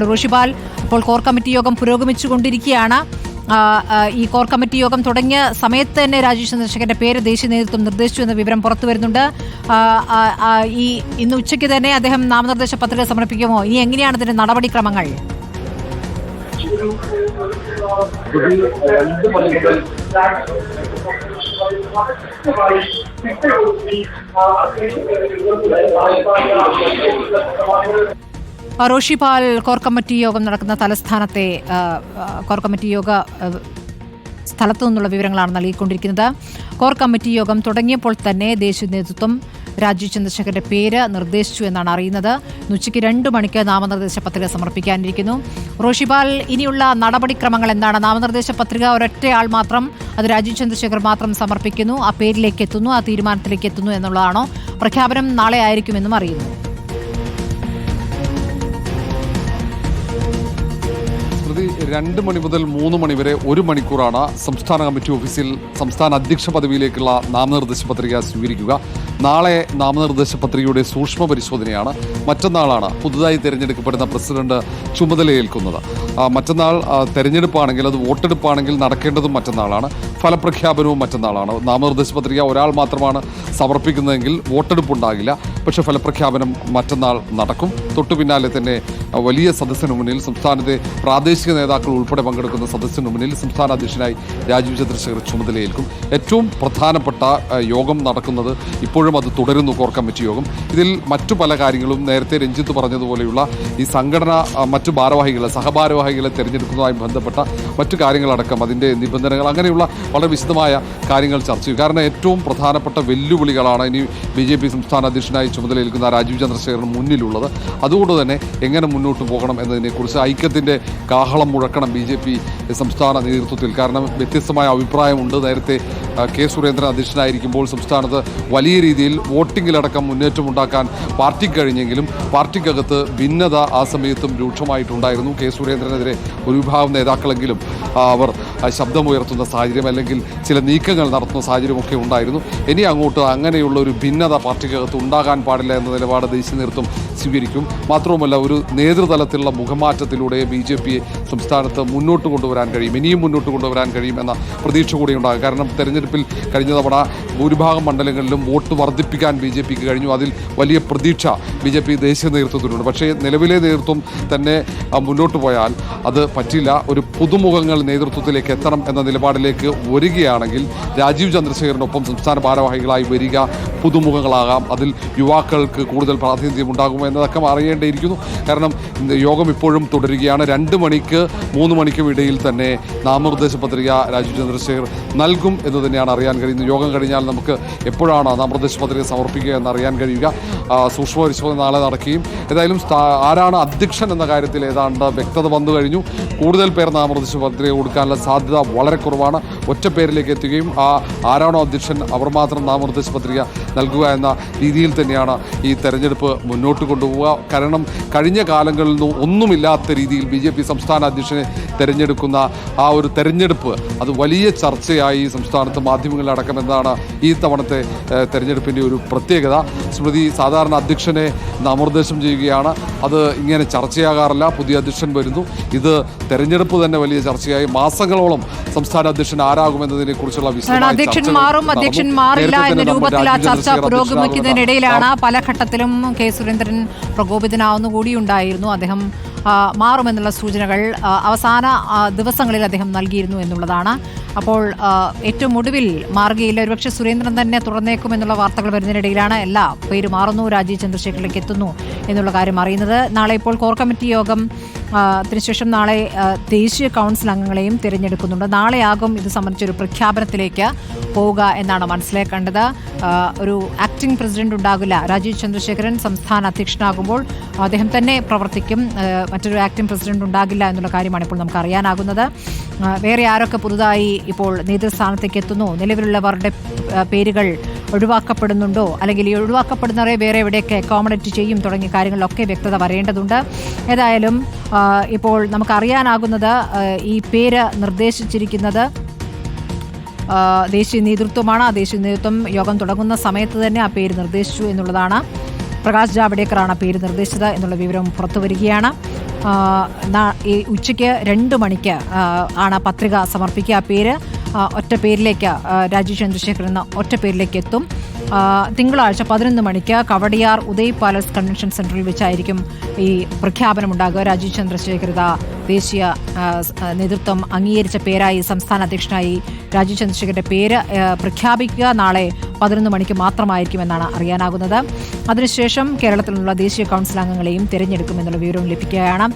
റോഷിപാൽ, ഇപ്പോൾ core committee യോഗം പുരോഗമിച്ചുകൊണ്ടിരിക്കുകയാണ്. ഈ കോർ കമ്മിറ്റി യോഗം തുടങ്ങിയ സമയത്ത് തന്നെ രാജീവ് ചന്ദ്രശേഖരന്റെ പേര് ദേശീയ നേതൃത്വം നിർദ്ദേശിച്ചു എന്ന വിവരം പുറത്തു വരുന്നുണ്ട്. ഇന്ന് ഉച്ചയ്ക്ക് തന്നെ അദ്ദേഹം നാമനിർദ്ദേശ പത്രിക സമർപ്പിക്കുമോ? ഇനി എങ്ങനെയാണ് ഇതിന്റെ നടപടിക്രമങ്ങൾ? റോഷിപാൽ, കോർ കമ്മിറ്റി യോഗം നടക്കുന്ന തലസ്ഥാനത്തെ കോർ കമ്മിറ്റി യോഗ സ്ഥലത്തു നിന്നുള്ള വിവരങ്ങളാണ് നൽകിക്കൊണ്ടിരിക്കുന്നത്. കോർ കമ്മിറ്റി യോഗം തുടങ്ങിയപ്പോൾ തന്നെ ദേശീയ നേതൃത്വം രാജീവ് ചന്ദ്രശേഖരന്റെ പേര് നിർദ്ദേശിച്ചു എന്നാണ് അറിയുന്നത്. ഉച്ചയ്ക്ക് 2 മണിക്ക് നാമനിർദ്ദേശ പത്രിക സമർപ്പിക്കാനിരിക്കുന്നു. റോഷിപാൽ, ഇനിയുള്ള നടപടിക്രമങ്ങൾ എന്താണ്? നാമനിർദ്ദേശ പത്രിക ഒരൊറ്റയാൾ മാത്രം, അത് രാജീവ് ചന്ദ്രശേഖർ മാത്രം സമർപ്പിക്കുന്നു, ആ പേരിലേക്ക് എത്തുന്നു, ആ തീരുമാനത്തിലേക്ക് എത്തുന്നു എന്നുള്ളതാണോ? പ്രഖ്യാപനം നാളെ ആയിരിക്കുമെന്നും അറിയുന്നു. 2 മണി മുതൽ 3 മണി വരെ 1 മണിക്കൂറാണ് സംസ്ഥാന കമ്മിറ്റി ഓഫീസിൽ സംസ്ഥാന അധ്യക്ഷ പദവിയിലേക്കുള്ള നാമനിർദ്ദേശ പത്രിക സ്വീകരിക്കുക. നാളെ നാമനിർദ്ദേശ പത്രികയുടെ സൂക്ഷ്മ പരിശോധനയാണ്. മറ്റന്നാളാണ് പുതുതായി തിരഞ്ഞെടുക്കപ്പെടുന്ന പ്രസിഡന്റ് ചുമതലയേൽക്കുന്നത്. മറ്റന്നാൾ തെരഞ്ഞെടുപ്പാണെങ്കിൽ, അത് വോട്ടെടുപ്പാണെങ്കിൽ നടക്കേണ്ടതും മറ്റന്നാളാണ്. ഫലപ്രഖ്യാപനവും മറ്റന്നാളാണ്. നാമനിർദ്ദേശ പത്രിക ഒരാൾ മാത്രമാണ് സമർപ്പിക്കുന്നതെങ്കിൽ വോട്ടെടുപ്പ് ഉണ്ടാകില്ല. പക്ഷേ ഫലപ്രഖ്യാപനം മറ്റന്നാൾ നടക്കും. തൊട്ടു പിന്നാലെ തന്നെ വലിയ സദസ്സിന് മുന്നിൽ, സംസ്ഥാനത്തെ പ്രാദേശിക നേതാക്കൾ ഉൾപ്പെടെ പങ്കെടുക്കുന്ന സദസ്സിന് മുന്നിൽ സംസ്ഥാന അധ്യക്ഷനായി രാജീവ് ചന്ദ്രശേഖർ ചുമതലയേൽക്കും. ഏറ്റവും പ്രധാനപ്പെട്ട യോഗം നടക്കുന്നത് ഇപ്പോഴും അത് തുടരുന്നു, കോർ കമ്മിറ്റി യോഗം. ഇതിൽ മറ്റു പല കാര്യങ്ങളും നേരത്തെ രഞ്ജിത്ത് പറഞ്ഞതുപോലെയുള്ള ഈ സംഘടന മറ്റു ഭാരവാഹികളെ, സഹഭാരവാഹികളെ തിരഞ്ഞെടുക്കുന്നതുമായി ബന്ധപ്പെട്ട മറ്റു കാര്യങ്ങളടക്കം, അതിൻ്റെ നിബന്ധനകൾ, അങ്ങനെയുള്ള വളരെ വിശദമായ കാര്യങ്ങൾ ചർച്ച ചെയ്യും. കാരണം ഏറ്റവും പ്രധാനപ്പെട്ട വെല്ലുവിളികളാണ് ഇനി BJP സംസ്ഥാന അധ്യക്ഷനായി ചുമതലയേൽക്കുന്ന രാജീവ് ചന്ദ്രശേഖറിന് മുന്നിലുള്ളത്. അതുകൊണ്ട് തന്നെ എങ്ങനെ മുന്നോട്ട് പോകണം എന്നതിനെക്കുറിച്ച് ഐക്യത്തിൻ്റെ കാഹളം മുഴക്കണം BJP സംസ്ഥാന നേതൃത്വത്തിൽ. കാരണം വ്യത്യസ്തമായ അഭിപ്രായമുണ്ട്. നേരത്തെ കെ സുരേന്ദ്രൻ അധ്യക്ഷനായിരിക്കുമ്പോൾ സംസ്ഥാനത്ത് വലിയ രീതിയിൽ വോട്ടിങ്ങിലടക്കം മുന്നേറ്റമുണ്ടാക്കാൻ പാർട്ടിക്ക് കഴിഞ്ഞെങ്കിലും പാർട്ടിക്കകത്ത് ഭിന്നത ആ സമയത്തും രൂക്ഷമായിട്ടുണ്ടായിരുന്നു. കെ സുരേന്ദ്രനെതിരെ ഒരു വിഭാഗം നേതാക്കളെങ്കിലും അവർ ശബ്ദമുയർത്തുന്ന സാഹചര്യം, അല്ലെങ്കിൽ ചില നീക്കങ്ങൾ നടത്തുന്ന സാഹചര്യമൊക്കെ ഉണ്ടായിരുന്നു. ഇനി അങ്ങോട്ട് അങ്ങനെയുള്ള ഒരു ഭിന്നത പാർട്ടിക്കകത്ത് ഉണ്ടാകാൻ പാടില്ല എന്ന നിലപാട് ദേശീയ നേതൃത്വം സ്വീകരിക്കും. മാത്രവുമല്ല, ഒരു നേതൃതലത്തിലുള്ള മുഖമാറ്റത്തിലൂടെ BJPയെ സംസ്ഥാനത്ത് മുന്നോട്ട് കൊണ്ടുവരാൻ കഴിയും, ഇനിയും മുന്നോട്ട് കൊണ്ടുവരാൻ കഴിയും എന്ന പ്രതീക്ഷ കൂടി ഉണ്ടാകും. കാരണം തെരഞ്ഞെടുപ്പിൽ കഴിഞ്ഞ തവണ ഭൂരിഭാഗം മണ്ഡലങ്ങളിലും വോട്ട് വർദ്ധിപ്പിക്കാൻ BJPക്ക് കഴിഞ്ഞു. അതിൽ വലിയ പ്രതീക്ഷ BJP ദേശീയ നേതൃത്വത്തിനുണ്ട്. പക്ഷേ നിലവിലെ നേതൃത്വം തന്നെ മുന്നോട്ട് പോയാൽ അത് പറ്റില്ല. ഒരു പുതുമുഖങ്ങൾ നേതൃത്വത്തിലേക്ക് എത്തണം എന്ന നിലപാടിലേക്ക് വരികയാണെങ്കിൽ രാജീവ് ചന്ദ്രശേഖരനൊപ്പം സംസ്ഥാന ഭാരവാഹികളായി വരിക പുതുമുഖങ്ങളാകാം. അതിൽ യുവാക്കൾക്ക് കൂടുതൽ പ്രാതിനിധ്യം ഉണ്ടാകുമോ എന്നതൊക്കെ അറിയേണ്ടിയിരിക്കുന്നു. കാരണം യോഗം ഇപ്പോഴും തുടരുകയാണ്. 2 മണിക്ക് 3 മണിക്കും ഇടയിൽ തന്നെ നാമനിർദ്ദേശ പത്രിക രാജീവ് ചന്ദ്രശേഖർ നൽകും എന്ന് തന്നെയാണ് അറിയാൻ കഴിയുന്നത്. യോഗം കഴിഞ്ഞാൽ നമുക്ക് എപ്പോഴാണ് നാമനിർദ്ദേശ പത്രിക സമർപ്പിക്കുക എന്നറിയാൻ കഴിയുക. സൂക്ഷ്മ പരിശോധന നാളെ നടക്കുകയും ഏതായാലും ആരാണ് അധ്യക്ഷൻ എന്ന കാര്യത്തിൽ ഏതാണ്ട് വ്യക്തത വന്നു കഴിഞ്ഞു. കൂടുതൽ പേർ നാമനിർദ്ദേശ പത്രിക കൊടുക്കാനുള്ള സാധ്യത വളരെ കുറവാണ്. ഒറ്റ പേരിലേക്ക് എത്തുകയും ആരാണോ അധ്യക്ഷൻ അവർ മാത്രം നാമനിർദ്ദേശ പത്രിക നൽകുക എന്ന രീതിയിൽ തന്നെയാണ് ഈ തെരഞ്ഞെടുപ്പ് മുന്നോട്ട് കൊണ്ടുപോവുക. കാരണം കഴിഞ്ഞ കാലങ്ങളിൽ നിന്നും ഒന്നുമില്ലാത്ത രീതിയിൽ BJP സംസ്ഥാന അധ്യക്ഷനെ തിരഞ്ഞെടുക്കുന്ന ആ ഒരു തെരഞ്ഞെടുപ്പ് അത് വലിയ ചർച്ചയായി സംസ്ഥാനത്ത് മാധ്യമങ്ങളിലടക്കം എന്നതാണ് ഈ തവണത്തെ തെരഞ്ഞെടുപ്പിൻ്റെ ഒരു പ്രത്യേകത. സ്മൃതി, സാധാരണ അധ്യക്ഷനെ നാമനിർദ്ദേശം ചെയ്യുകയാണ്, അത് ഇങ്ങനെ ചർച്ചയാകാറില്ല. പുതിയ അധ്യക്ഷൻ വരുന്നു, ഇത് തെരഞ്ഞെടുപ്പ് തന്നെ വലിയ ചർച്ചയായി. മാസങ്ങളോളം സംസ്ഥാന അധ്യക്ഷൻ ആരാകുമെന്നതിനെ കുറിച്ചുള്ള അധ്യക്ഷൻ മാറും, അധ്യക്ഷൻ മാറില്ല എന്ന രൂപത്തിൽ ആ ചർച്ച പുരോഗമിക്കുന്നതിനിടയിലാണ് പല ഘട്ടത്തിലും കെ സുരേന്ദ്രൻ പ്രകോപിതനാവുന്നുകൂടിയുണ്ടായിരുന്നു. അദ്ദേഹം മാറുമെന്നുള്ള സൂചനകൾ അവസാന ദിവസങ്ങളിൽ അദ്ദേഹം നൽകിയിരുന്നു എന്നുള്ളതാണ്. അപ്പോൾ ഏറ്റവും ഒടുവിൽ മാറുകയില്ല, ഒരുപക്ഷെ സുരേന്ദ്രൻ തന്നെ തുറന്നേക്കുമെന്നുള്ള വാർത്തകൾ വരുന്നതിനിടയിലാണ് എല്ലാ പേര് മാറുന്നു, രാജീവ് ചന്ദ്രശേഖറിലേക്ക് എത്തുന്നു എന്നുള്ള കാര്യം അറിയുന്നത്. നാളെ ഇപ്പോൾ കോർ കമ്മിറ്റി യോഗം അതിനുശേഷം നാളെ ദേശീയ കൗൺസിൽ അംഗങ്ങളെയും തിരഞ്ഞെടുക്കുന്നുണ്ട്. നാളെയാകും ഇത് സംബന്ധിച്ചൊരു പ്രഖ്യാപനത്തിലേക്ക് പോവുക എന്നാണ് മനസ്സിലാക്കേണ്ടത്. ഒരു ആക്ടിംഗ് പ്രസിഡന്റ് ഉണ്ടാകില്ല. രാജീവ് ചന്ദ്രശേഖരൻ സംസ്ഥാന അധ്യക്ഷനാകുമ്പോൾ അദ്ദേഹം തന്നെ പ്രവർത്തിക്കും. മറ്റൊരു ആക്ടിംഗ് പ്രസിഡന്റ് ഉണ്ടാകില്ല എന്നുള്ള കാര്യമാണ് ഇപ്പോൾ നമുക്ക് അറിയാനാകുന്നത്. വേറെ ആരൊക്കെ പുതുതായി ഇപ്പോൾ നേതൃസ്ഥാനത്തേക്ക് എത്തുന്നു, നിലവിലുള്ളവരുടെ പേരുകൾ ഒഴിവാക്കപ്പെടുന്നുണ്ടോ, അല്ലെങ്കിൽ ഈ ഒഴിവാക്കപ്പെടുന്നവരെ വേറെ എവിടെയൊക്കെ അക്കോമഡേറ്റ് ചെയ്യും തുടങ്ങിയ കാര്യങ്ങളിലൊക്കെ വ്യക്തത വരേണ്ടതുണ്ട്. ഏതായാലും ഇപ്പോൾ നമുക്കറിയാനാകുന്നത് ഈ പേര് നിർദ്ദേശിച്ചിരിക്കുന്നത് ദേശീയ നേതൃത്വമാണ്. ദേശീയ നേതൃത്വം യോഗം തുടങ്ങുന്ന സമയത്ത് തന്നെ ആ പേര് നിർദ്ദേശിച്ചു എന്നുള്ളതാണ്. പ്രകാശ് ജാവ്ദേക്കറാണ് പേര് നിർദ്ദേശിച്ചത് എന്നുള്ള വിവരം പുറത്തുവരികയാണ്. ഈ ഉച്ചയ്ക്ക് 2 മണിക്ക് ആണ് പത്രിക സമർപ്പിക്കുക. ആ പേര് ഒറ്റ പേരിലേക്ക് രാജീവ് ചന്ദ്രശേഖർ എന്ന ഒറ്റ പേരിലേക്ക് എത്തും. തിങ്കളാഴ്ച 11 മണിക്ക് കവടിയാർ ഉദയ് പാലസ് കൺവെൻഷൻ സെന്ററിൽ വെച്ചായിരിക്കും ഈ പ്രഖ്യാപനമുണ്ടാകുക. രാജീവ് ചന്ദ്രശേഖർ ദേശീയ നേതൃത്വം അംഗീകരിച്ച പേരായി, സംസ്ഥാന അധ്യക്ഷനായി രാജീവ് ചന്ദ്രശേഖരന്റെ പേര് പ്രഖ്യാപിക്കുക നാളെ 11 മണിക്ക് മാത്രമായിരിക്കുമെന്നാണ് അറിയാനാകുന്നത്. അതിനുശേഷം കേരളത്തിലുള്ള ദേശീയ കൗൺസിൽ അംഗങ്ങളെയും തിരഞ്ഞെടുക്കുമെന്നുള്ള വിവരവും ലഭിക്കുകയാണ്.